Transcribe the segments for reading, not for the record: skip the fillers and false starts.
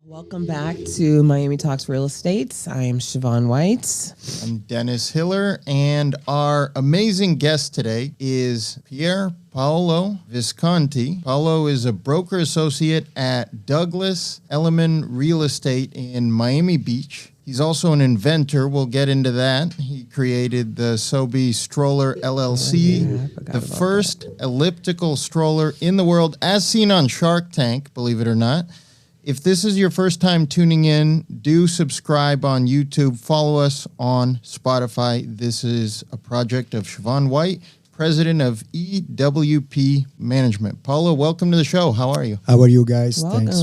Welcome back to Miami Talks Real Estate. I am Chevonne White. I'm Denis Hiller, and our amazing guest today is Pier Paolo Visconti. Paolo is a broker associate at Douglas Elliman Real Estate in Miami Beach. He's also an inventor. We'll get into that. He created the Sobe Stroller LLC, the first elliptical stroller in the world, as seen on Shark Tank, believe it or not. If this is your first time tuning in, do subscribe on YouTube. Follow us on Spotify. This is a project of Chevonne White, president of EWP Management. Paolo, welcome to the show. How are you? How are you guys? Welcome. Thanks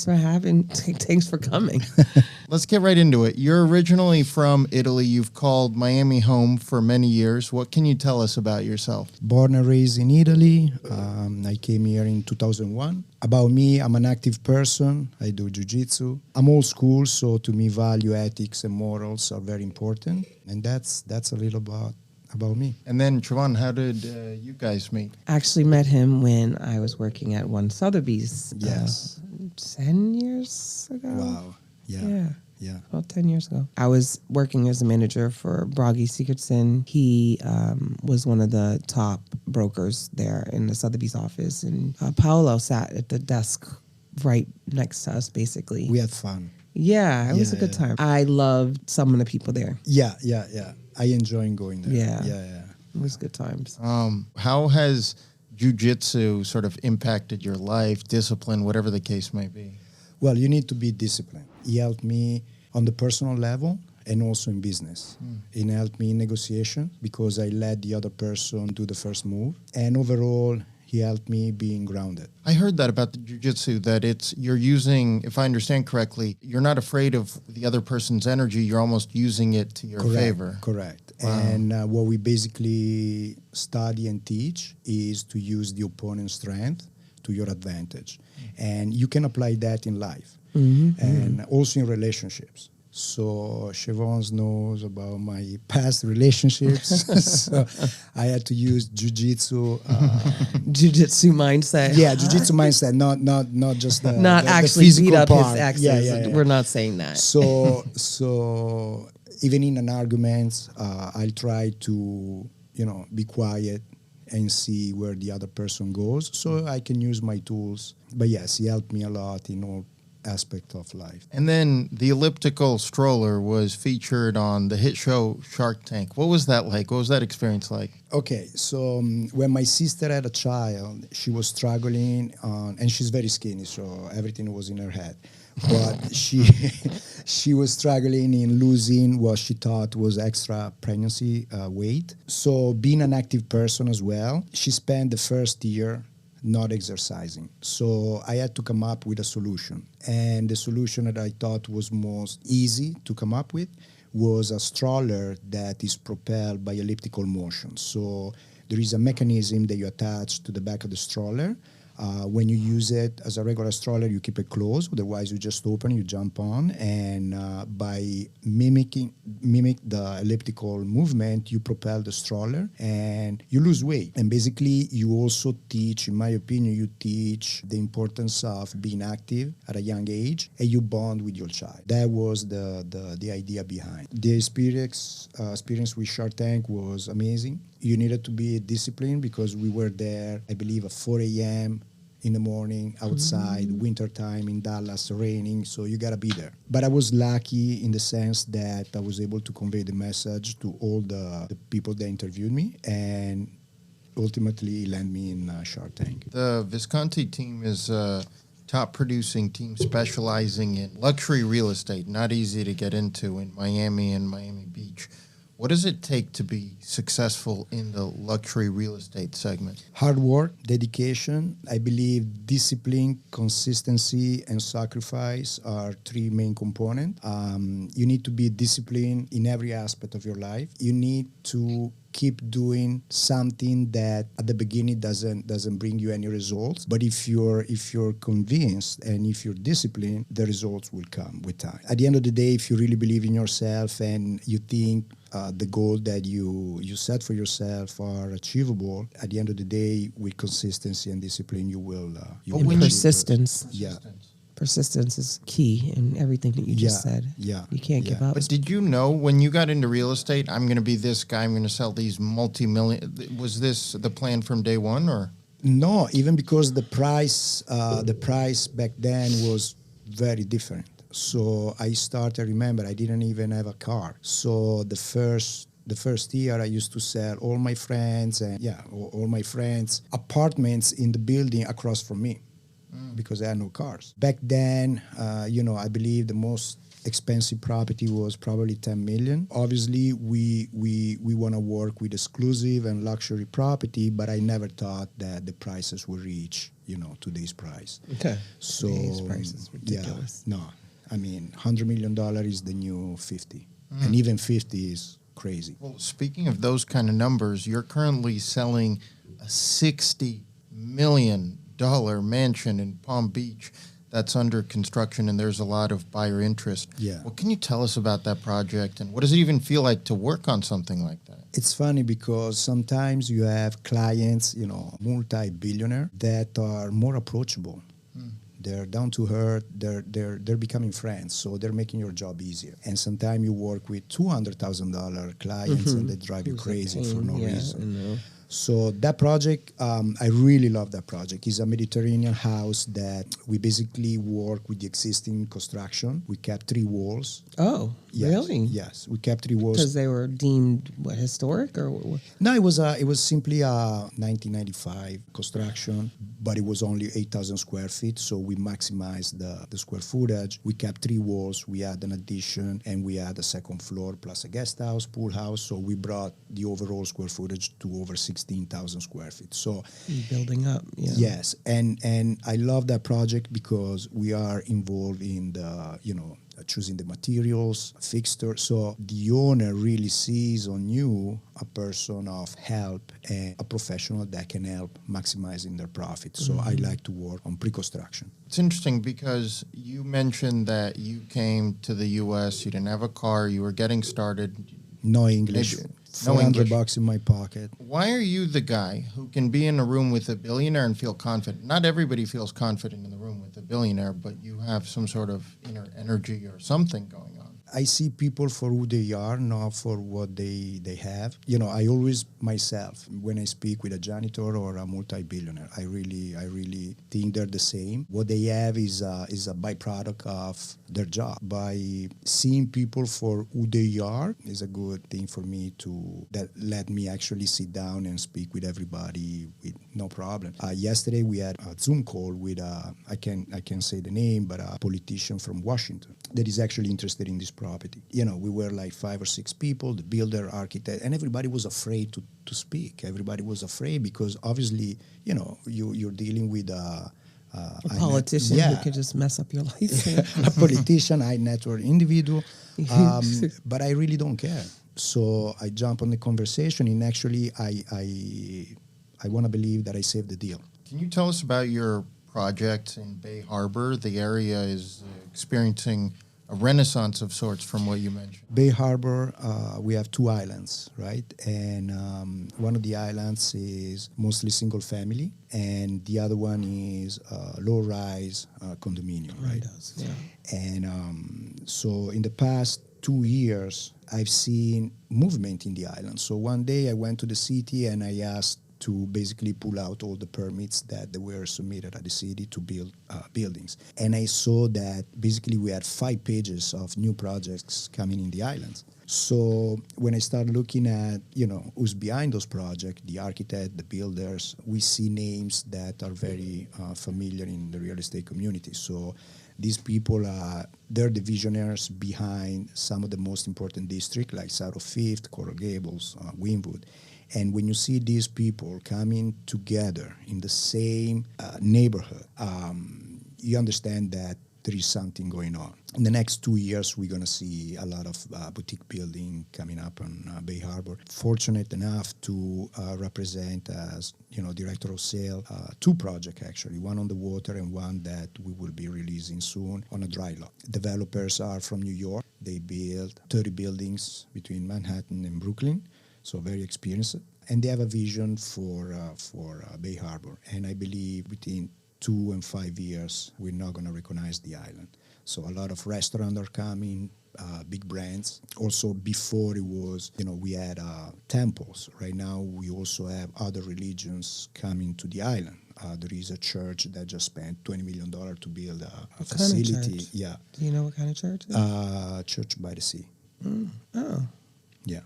for having me. Thanks for coming. Let's get right into it. You're originally from Italy. You've called Miami home for many years. What can you tell us about yourself? Born and raised in Italy. I came here in 2001. About me, I'm an active person. I do Jiu-Jitsu. I'm old school, so to me, value, ethics, and morals are very important. And that's a little about me. And then, Chevonne, how did you guys meet? Actually met him when I was working at One Sotheby's. Yes. 10 years ago. Wow. Yeah. About 10 years ago. I was working as a manager for Bragi Sigurdsson. He was one of the top brokers there in the Sotheby's office. And Paolo sat at the desk right next to us, basically. We had fun. Yeah, it was a good time. I loved some of the people there. Yeah. I enjoy going there. Yeah. It was good times. How has Jiu-Jitsu sort of impacted your life, discipline, whatever the case may be? Well, you need to be disciplined. He helped me on the personal level and also in business. It helped me in negotiation because I let the other person do the first move. And overall, he helped me being grounded. I heard that about the jiu-jitsu, that you're using, if I understand correctly, you're not afraid of the other person's energy. You're almost using it to your favor. Correct. Wow. And what we basically study and teach is to use the opponent's strength to your advantage. And you can apply that in life and also in relationships. So Chevonne knows about my past relationships. So I had to use jiu-jitsu. Jiu-jitsu mindset. Yeah, jiu-jitsu mindset, not just the Not the actually physical beat up part. his exes. Yeah. We're not saying that. So even in an argument, I'll try to, be quiet and see where the other person goes so I can use my tools. But yes, he helped me a lot in all aspect of life. And then the elliptical stroller was featured on the hit show Shark Tank. What was that like? What was that experience like? Okay, so when my sister had a child, she was struggling and she's very skinny, so everything was in her head. But she was struggling in losing what she thought was extra pregnancy weight. So being an active person as well, she spent the first year not exercising. So I had to come up with a solution. And the solution that I thought was most easy to come up with was a stroller that is propelled by elliptical motion. So there is a mechanism that you attach to the back of the stroller. When you use it as a regular stroller, you keep it closed. Otherwise, you just open, you jump on, and by mimic the elliptical movement, you propel the stroller, and you lose weight. And basically, you also teach, in my opinion, you teach the importance of being active at a young age, and you bond with your child. That was the idea behind. The experience with Shark Tank was amazing. You needed to be disciplined because we were there, I believe, at 4 a.m. in the morning, outside, winter time in Dallas, raining, so you gotta be there. But I was lucky in the sense that I was able to convey the message to all the people that interviewed me, and ultimately land me in Shark Tank. The Visconti team is a top producing team specializing in luxury real estate, not easy to get into in Miami and Miami Beach. What does it take to be successful in the luxury real estate segment? Hard work, dedication. I believe discipline, consistency, and sacrifice are three main components. You need to be disciplined in every aspect of your life. You need to keep doing something that at the beginning doesn't bring you any results, but if you're convinced and if you're disciplined, the results will come with time. At the end of the day, if you really believe in yourself and you think the goal that you set for yourself are achievable, at the end of the day, with consistency and discipline, you will persistence. Yeah. persistence is key in everything that you just said. Yeah. You can't give up. But did you know when you got into real estate, I'm going to be this guy, I'm going to sell these multi-million, was this the plan from day one or? No, even because the price back then was very different. So I remember I didn't even have a car. So the first year I used to sell all my friends all my friends apartments in the building across from me because I had no cars. Back then, I believe the most expensive property was probably 10 million. Obviously, we want to work with exclusive and luxury property, but I never thought that the prices would reach, today's price. Okay. So Today's price is ridiculous. Yeah, no, I mean, $100 million is the new 50, and even 50 is crazy. Well, speaking of those kind of numbers, you're currently selling a $60 million mansion in Palm Beach that's under construction, and there's a lot of buyer interest. Yeah. What can you tell us about that project, and what does it even feel like to work on something like that? It's funny because sometimes you have clients, multi-billionaire that are more approachable. They're down to earth. They're becoming friends, so they're making your job easier. And sometimes you work with $200,000 clients, and they drive you crazy for no reason. So that project, I really love that project. It's a Mediterranean house that we basically work with the existing construction. We kept 3 walls. Oh, Yes, really? Yes, we kept 3 walls. Because they were deemed historic or what? No, it was simply a 1995 construction, but it was only 8,000 square feet, so we maximized the square footage. We kept 3 walls. We had an addition, and we had a second floor plus a guest house, pool house. So we brought the overall square footage to over 16,000 square feet. So Building up. Yeah. yes, and I love that project because we are involved in the choosing the materials, fixture. So the owner really sees on you a person of help and a professional that can help maximizing their profit. So I like to work on pre-construction. It's interesting because you mentioned that you came to the U.S., you didn't have a car, you were getting started. No English. No English. $400 in my pocket. Why are you the guy who can be in a room with a billionaire and feel confident? Not everybody feels confident in the room with a billionaire, but you have some sort of inner energy or something going on. I see people for who they are, not for what they have. I always myself, when I speak with a janitor or a multi-billionaire, I really think they're the same. What they have is a byproduct of their job. By seeing people for who they are is a good thing for me that let me actually sit down and speak with everybody with no problem. Yesterday we had a Zoom call with I can't say the name, but a politician from Washington that is actually interested in this property. We were like 5 or 6 people, the builder, architect, and everybody was afraid to speak. Everybody was afraid because obviously, you're dealing with a politician who could just mess up your life. a politician, high net worth individual. But I really don't care. So I jump on the conversation, and actually I want to believe that I saved the deal. Can you tell us about your project in Bay Harbor? The area is experiencing a renaissance of sorts from what you mentioned. Bay Harbor, we have 2 islands, right? And one of the islands is mostly single family, and the other one is low-rise condominium, right? Yeah. And so in the past 2 years, I've seen movement in the island. So one day I went to the city and I asked to basically pull out all the permits that were submitted at the city to build buildings. And I saw that basically we had 5 pages of new projects coming in the islands. So when I started looking at, who's behind those projects, the architect, the builders, we see names that are very familiar in the real estate community. So these people they're the visionaries behind some of the most important districts like South of Fifth, Coral Gables, Wynwood. And when you see these people coming together in the same neighborhood, you understand that there is something going on. In the next 2 years, we're going to see a lot of boutique building coming up on Bay Harbor. Fortunate enough to represent as director of sale 2 projects actually, one on the water and one that we will be releasing soon on a dry lot. Developers are from New York. They built 30 buildings between Manhattan and Brooklyn. So very experienced, and they have a vision for Bay Harbor. And I believe within 2 and 5 years, we're not going to recognize the island. So a lot of restaurants are coming, big brands. Also, before it was, we had temples. Right now, we also have other religions coming to the island. There is a church that just spent $20 million to build a facility. Kind of church? Yeah. Do you know what kind of church it is? Church by the sea. Oh. Yeah.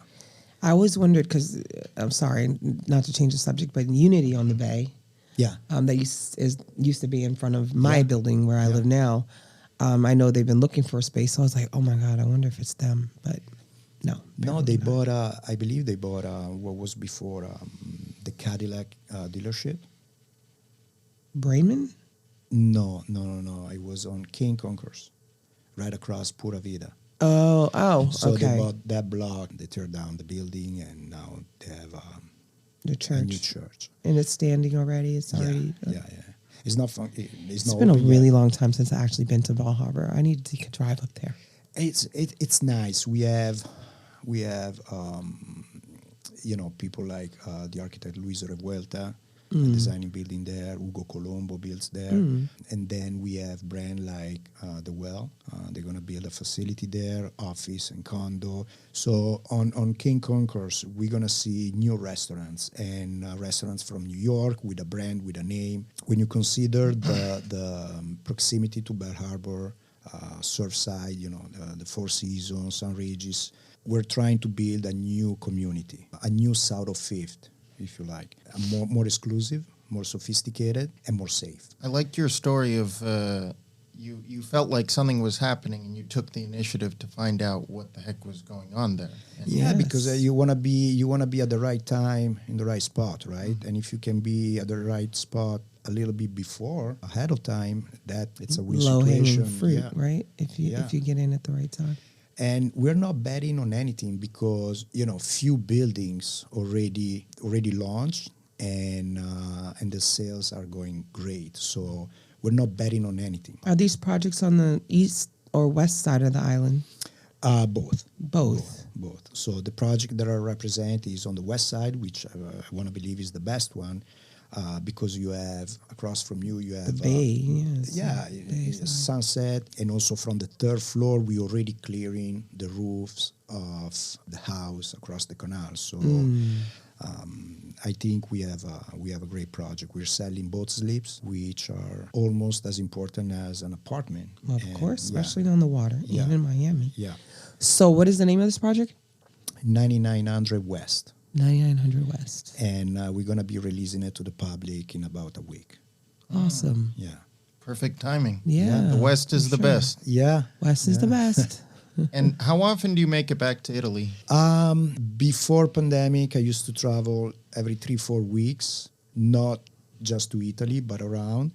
I always wondered, because, I'm sorry, not to change the subject, but Unity on the Bay, Yeah. that used to be in front of my Yeah. building where I live now. I know they've been looking for a space, so I was like, oh my God, I wonder if it's them. But no. No, they apparently not. bought, I believe they bought what was before the Cadillac dealership. Brayman? No. It was on King Concourse, right across Pura Vida. Oh, So okay. they bought that block, they tear down the building, and now they have The a new church. church. And it's standing already. It's already. Yeah. It's not fun. It's not been a open really yet. long time since I actually been to Bal Harbor. I need to drive up there. It's nice. We have people like the architect Luis Revuelta designing building there. Ugo Colombo builds there, and then we have brand like The Well. They're gonna build a facility there, office and condo. So on King Concourse, we're gonna see new restaurants and restaurants from New York with a brand, with a name. When you consider the proximity to Bal Harbor, Surfside, the Four Seasons, Sun Regis, we're trying to build a new community, a new South of Fifth, if you like, more exclusive, more sophisticated, and more safe. I liked your story of you felt like something was happening and you took the initiative to find out what the heck was going on there. And Yeah, Yes. because you wanna be at the right time in the right spot, right? And if you can be at the right spot a little bit before, ahead of time, that it's a win Low hanging situation. fruit, Yeah. right? If you get in at the right time. And we're not betting on anything because few buildings already launched and the sales are going great. So we're not betting on anything. Are these projects on the east or west side of the island? Both. Both. So the project that I represent is on the west side, which I want to believe is the best one, because you have across from you have The bay, yes. yeah, Bay side. sunset, and also from the third floor we already clearing the roofs of the house across the canal. So I think we have a great project. We're selling boat slips, which are almost as important as an apartment. Well, of And, course, yeah, especially on the water, Yeah. even in Miami. yeah, So what is the name of this project? 9900 West. 9900 West. And we're going to be releasing it to the public in about a week. Awesome. Yeah. perfect timing. Yeah. The West is for the sure. best. Yeah. West is the best. And how often do you make it back to Italy? Before pandemic, I used to travel every 3-4 weeks, not just to Italy, but around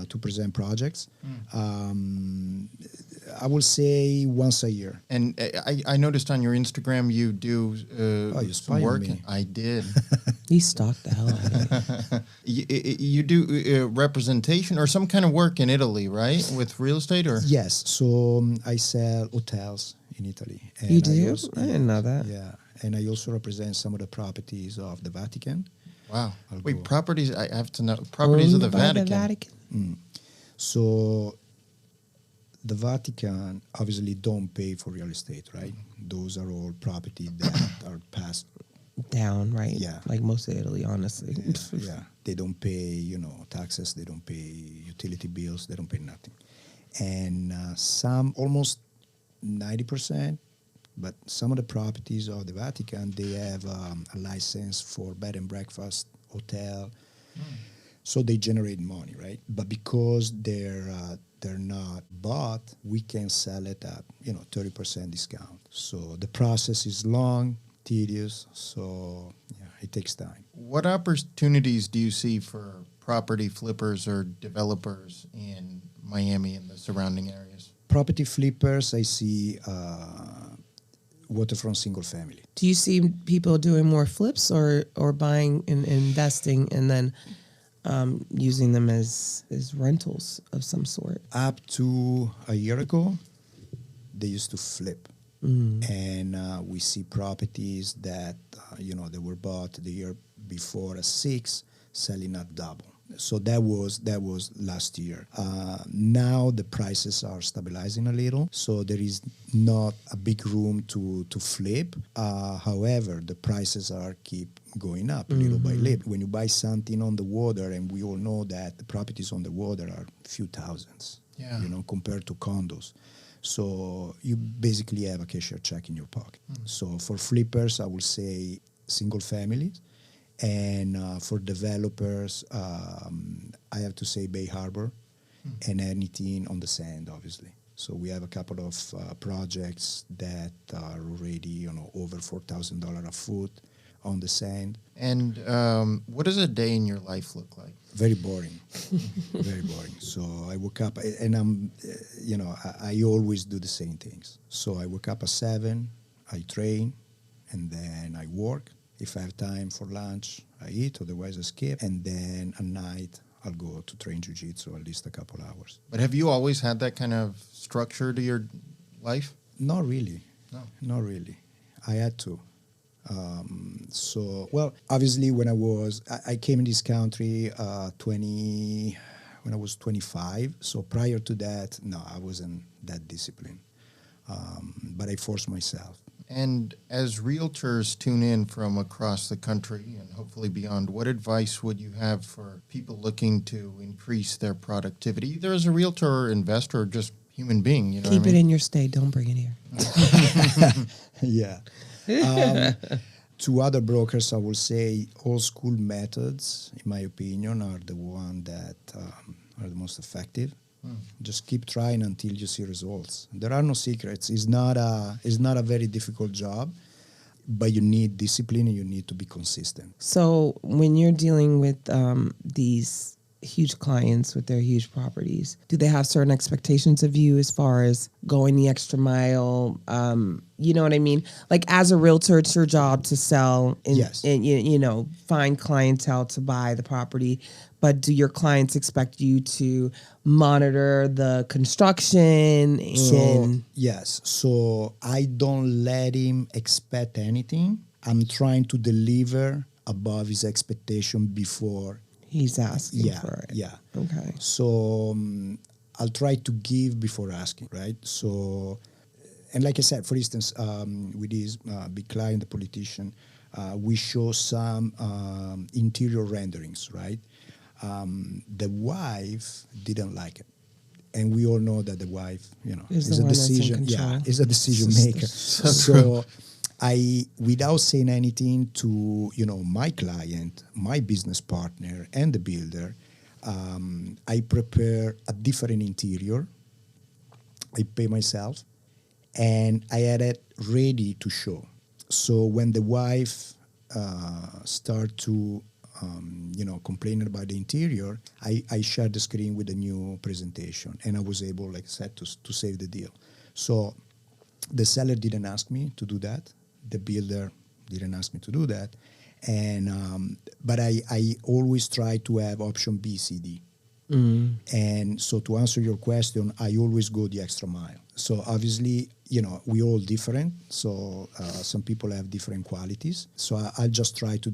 to present projects. I will say once a year. And I noticed on your Instagram you do you some spying work. me. I did. He stalked the hell out of me. You do representation or some kind of work in Italy, right? With real estate or? Yes, so I sell hotels in Italy. And You do? also- I didn't know that. Yeah, and I also represent some of the properties of the Vatican. Wow. I'll Wait, go. properties, I have to know. Properties of the Owned by Vatican. So the Vatican obviously don't pay for real estate, right? Those are all property that are passed. Down, right? Yeah. Like most of Italy, honestly. Yeah, they don't pay, taxes. They don't pay utility bills. They don't pay nothing. And some, almost 90%, but some of the properties of the Vatican, they have a license for bed and breakfast, hotel. So they generate money, right? But because they're not bought, we can sell it at 30% discount. So the process is long, tedious. So yeah, it takes time. What opportunities do you see for property flippers or developers in Miami and the surrounding areas? Property flippers, I see waterfront single family. Do you see people doing more flips or buying and investing and then using them as rentals of some sort? Up to a year ago, they used to flip. And we see properties that, they were bought the year before at 6, selling at double. So that was last year. Now the prices are stabilizing a little, so there is not a big room to flip. However, the prices are keep going up little by little. When you buy something on the water, and we all know that the properties on the water are a few thousands, compared to condos. So you basically have a cashier check in your pocket. So for flippers, I would say single families. And for developers, I have to say Bay Harbor and anything on the sand, obviously. So we have a couple of projects that are already, over $4,000 a foot on the sand. And what does a day in your life look like? Very boring, very boring. So I woke up, and I always do the same things. So I wake up at 7, I train, and then I work. If I have time for lunch, I eat, otherwise I skip. And then at night, I'll go to train Jiu-Jitsu at least a couple hours. But have you always had that kind of structure to your life? Not really. No. Not really. I had to. Obviously when I came in this country when I was 25. So prior to that, no, I wasn't that disciplined. But I forced myself. And as realtors tune in from across the country and hopefully beyond, what advice would you have for people looking to increase their productivity, either as a realtor or investor or just human being? Keep it in your state. Don't bring it here. Yeah. To other brokers, I will say old school methods, in my opinion, are the one that are the most effective. Just keep trying until you see results. There are no secrets. It's not a very difficult job, but you need discipline and you need to be consistent. So when you're dealing with these huge clients with their huge properties, do they have certain expectations of you as far as going the extra mile? You know what I mean? Like as a realtor, it's your job to sell and, yes. and find clientele to buy the property. But do your clients expect you to monitor the construction? Yes. So I don't let him expect anything. I'm trying to deliver above his expectation before he's asking for it. Yeah. Okay. So I'll try to give before asking, right? So, and like I said, for instance, with this big client, the politician, we show some interior renderings, right? The wife didn't like it. And we all know that the wife, is a decision. Yeah, is a decision maker. So I, without saying anything to, my client, my business partner, and the builder, I prepare a different interior. I pay myself, and I had it ready to show. So when the wife start to complaining about the interior, I shared the screen with a new presentation, and I was able, like I said, to save the deal. So the seller didn't ask me to do that. The builder didn't ask me to do that. And but I always try to have option B, C, D. And so to answer your question, I always go the extra mile. So obviously, we're all different. So some people have different qualities. So I'll just try to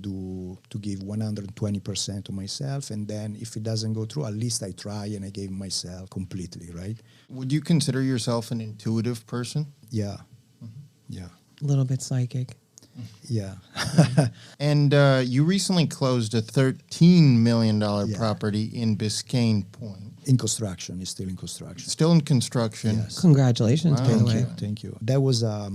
give 120% to myself. And then if it doesn't go through, at least I try and I gave myself completely, right? Would you consider yourself an intuitive person? Yeah. Yeah. A little bit psychic. Yeah. And you recently closed a $13 million property in Biscayne Point. In construction. It's still in construction. Still in construction. Yes. Congratulations, by the way. Thank you. That was a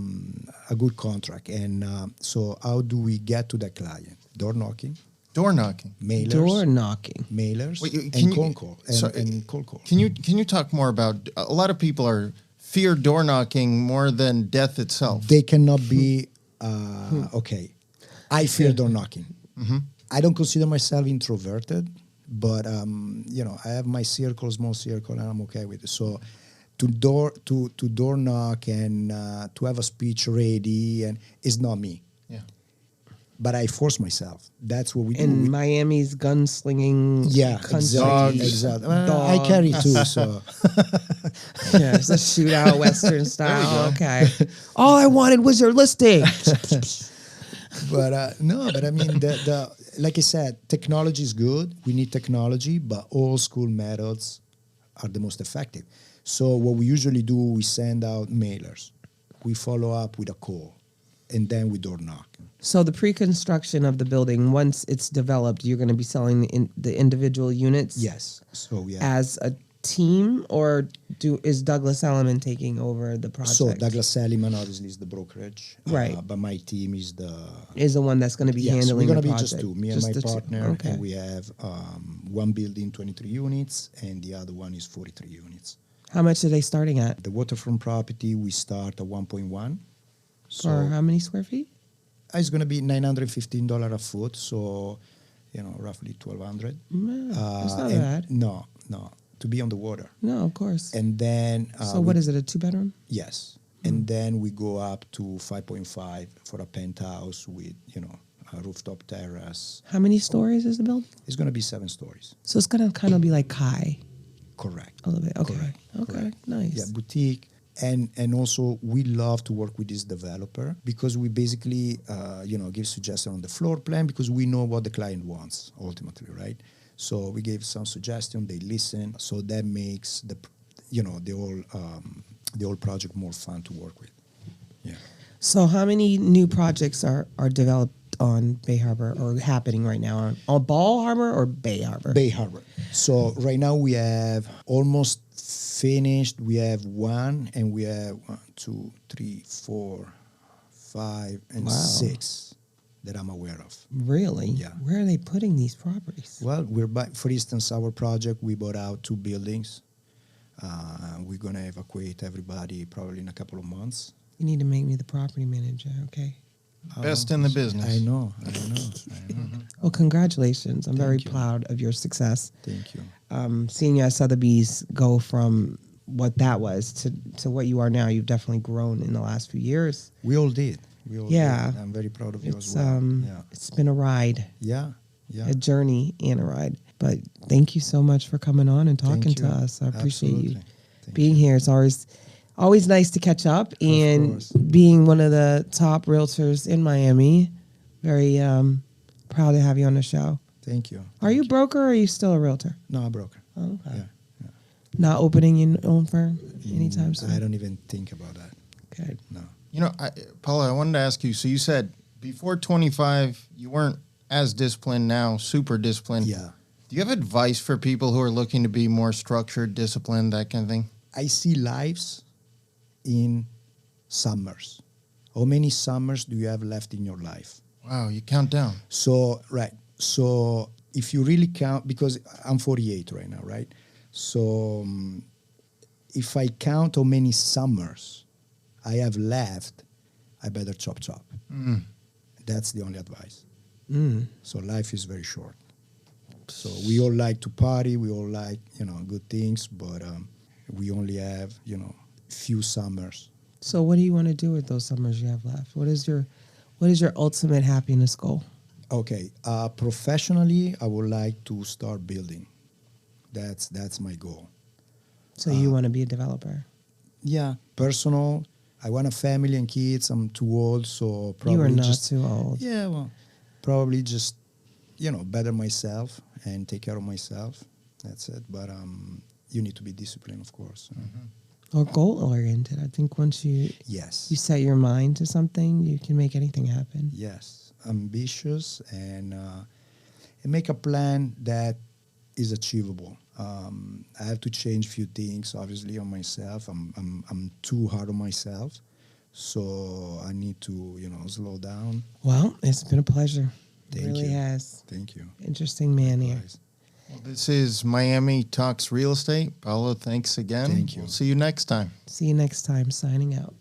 good contract. And so how do we get to that client? Door knocking. Door knocking. Mailers. Door knocking. Mailers. Wait, and cold call. And cold call. Can you talk more about, a lot of people fear door knocking more than death itself. They cannot be, okay. I fear door knocking. Mm-hmm. I don't consider myself introverted, but I have my circle, small circle, and I'm okay with it. So to door knock and to have a speech ready, and it's not me. Yeah. But I force myself. That's what we do. In Miami's gunslinging country. Exactly. I carry too, so. Yeah, it's a shootout Western style. Okay. All I wanted was your listing. No, but I mean, the like I said, technology is good. We need technology, but old school methods are the most effective. So what we usually do, we send out mailers. We follow up with a call, and then we door knock. So the pre-construction of the building, once it's developed, you're going to be selling the individual units Yes. So yeah. as a team, or is Douglas Elliman taking over the project? So Douglas Elliman obviously is the brokerage, Right. But my team is the one that's going to be yes. handling We're the gonna be project. just two, me Just and the my two. partner, Okay. and we have one building 23 units, and the other one is 43 units. How much are they starting at? The waterfront property we start at 1.1. So For how many square feet? it's going to be $915 a foot, so roughly 1,200. That's not and bad. No, to be on the water. No, of course. And then So what is it, a 2-bedroom? Yes, and then we go up to 5.5 for a penthouse with a rooftop terrace. How many stories is the building? It's going to be 7 stories. So it's going to kind of be like Kai Correct. a little bit. Okay. Correct. Okay. Correct. Nice. Yeah, boutique. And also we love to work with this developer because we basically give suggestion on the floor plan because we know what the client wants ultimately, right? So we gave some suggestion, they listen, so that makes the whole project more fun to work with. Yeah. So how many new projects are developed on Bay Harbor or happening right now on Ball Harbor or Bay Harbor? Bay Harbor. So right now we have almost finished. We have 1, and we have 1, 2, 3, 4, 5, and Wow. 6 that I'm aware of. Really? Yeah. Where are they putting these properties? Well, for instance, our project, we bought out 2 buildings. We're going to evacuate everybody probably in a couple of months. You need to make me the property manager, okay? Best in the business. I know. Well, congratulations. I'm very Thank you. proud of your success. Thank you. Seeing you at Sotheby's go from what that was to what you are now, you've definitely grown in the last few years. We all did. Yeah. I'm very proud of you It's as well. it's been a ride, Yeah. a journey and a ride. But thank you so much for coming on and talking Thank to you. us. I appreciate you Absolutely. Thank being here. It's always nice to catch up, and course. being one of the top realtors in Miami. Very proud to have you on the show. Thank you. Are you a broker or are you still a realtor? No, a broker. Oh, okay. Yeah. Not opening your own firm anytime soon? I don't even think about that. Okay. No. Paula, I wanted to ask you. So you said before 25, you weren't as disciplined. Now, super disciplined. Yeah. Do you have advice for people who are looking to be more structured, disciplined, that kind of thing? I see lives in summers. How many summers do you have left in your life? Wow, you count down. So, right. So if you really count, because I'm 48 right now, right? So if I count how many summers I have left, I better chop. That's the only advice. So life is very short. So we all like to party, we all like, good things, but we only have, few summers. So what do you want to do with those summers you have left? What is your ultimate happiness goal? Okay, professionally, I would like to start building. That's my goal. So you want to be a developer? Yeah, personal. I want a family and kids. I'm too old, so probably You are not just too old. yeah. Well, probably just better myself and take care of myself. That's it. But you need to be disciplined, of course. Or goal oriented. I think once you Yes. set your mind to something, you can make anything happen. Yes, ambitious and make a plan that is achievable. I have to change a few things, obviously, on myself. I'm too hard on myself, so I need to slow down. Well, it's been a pleasure. Thank It really you. has. Thank you. Interesting man here. Likewise. Well, this is Miami Talks Real Estate. Paolo, thanks again. Thank you. We'll see you next time. See you next time. Signing out.